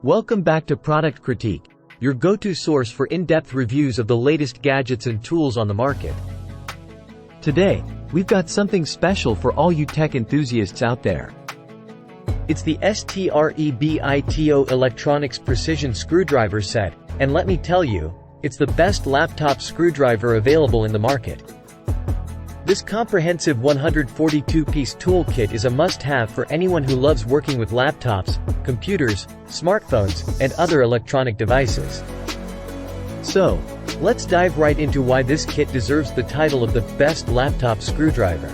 Welcome back to Product Critique, your go-to source for in-depth reviews of the latest gadgets and tools on the market. Today, we've got something special for all you tech enthusiasts out there. It's the STREBITO Electronics Precision Screwdriver Set, and let me tell you, it's the best laptop screwdriver available in the market. This comprehensive 142-piece toolkit is a must-have for anyone who loves working with laptops, computers, smartphones, and other electronic devices. So, let's dive right into why this kit deserves the title of the best laptop screwdriver.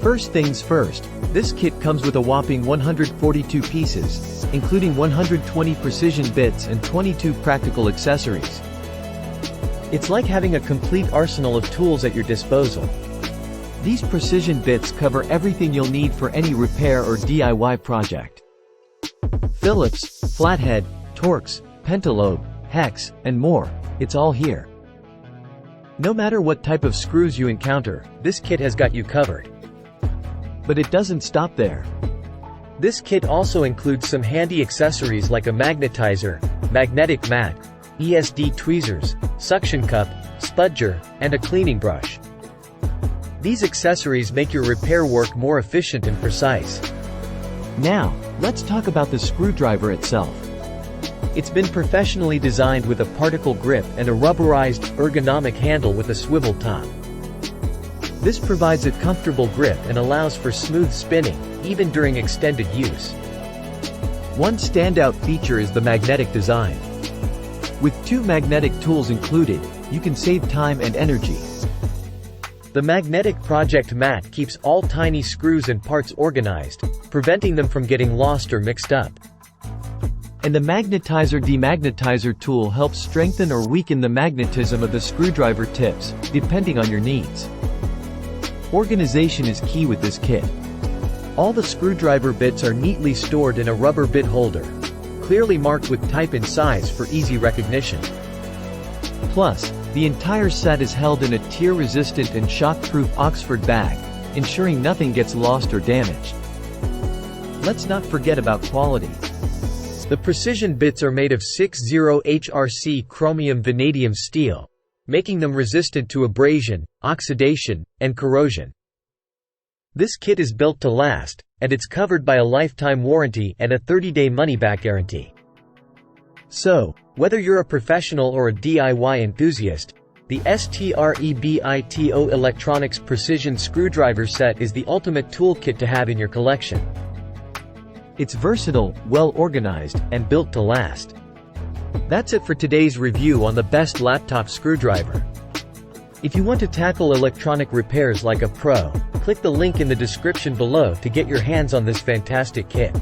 First things first, this kit comes with a whopping 142 pieces, including 120 precision bits and 22 practical accessories. It's like having a complete arsenal of tools at your disposal. These precision bits cover everything you'll need for any repair or DIY project. Phillips, flathead, Torx, pentalobe, hex, and more, it's all here. No matter what type of screws you encounter, this kit has got you covered. But it doesn't stop there. This kit also includes some handy accessories like a magnetizer, magnetic mat, ESD tweezers, suction cup, spudger, and a cleaning brush. These accessories make your repair work more efficient and precise. Now, let's talk about the screwdriver itself. It's been professionally designed with a particle grip and a rubberized, ergonomic handle with a swivel top. This provides a comfortable grip and allows for smooth spinning, even during extended use. One standout feature is the magnetic design. With two magnetic tools included, you can save time and energy. The magnetic project mat keeps all tiny screws and parts organized, preventing them from getting lost or mixed up. And the magnetizer-demagnetizer tool helps strengthen or weaken the magnetism of the screwdriver tips, depending on your needs. Organization is key with this kit. All the screwdriver bits are neatly stored in a rubber bit holder, clearly marked with type and size for easy recognition. Plus, the entire set is held in a tear-resistant and shock-proof Oxford bag, ensuring nothing gets lost or damaged. Let's not forget about quality. The precision bits are made of 60 HRC chromium vanadium steel, making them resistant to abrasion, oxidation, and corrosion. This kit is built to last, and it's covered by a lifetime warranty and a 30-day money-back guarantee. So, whether you're a professional or a DIY enthusiast, the STREBITO Electronics Precision Screwdriver Set is the ultimate toolkit to have in your collection. It's versatile, well-organized, and built to last. That's it for today's review on the best laptop screwdriver. If you want to tackle electronic repairs like a pro, click the link in the description below to get your hands on this fantastic kit.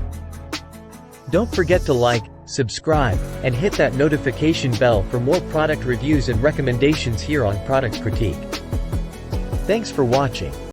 Don't forget to like, subscribe, and hit that notification bell for more product reviews and recommendations here on Product Critique. Thanks for watching.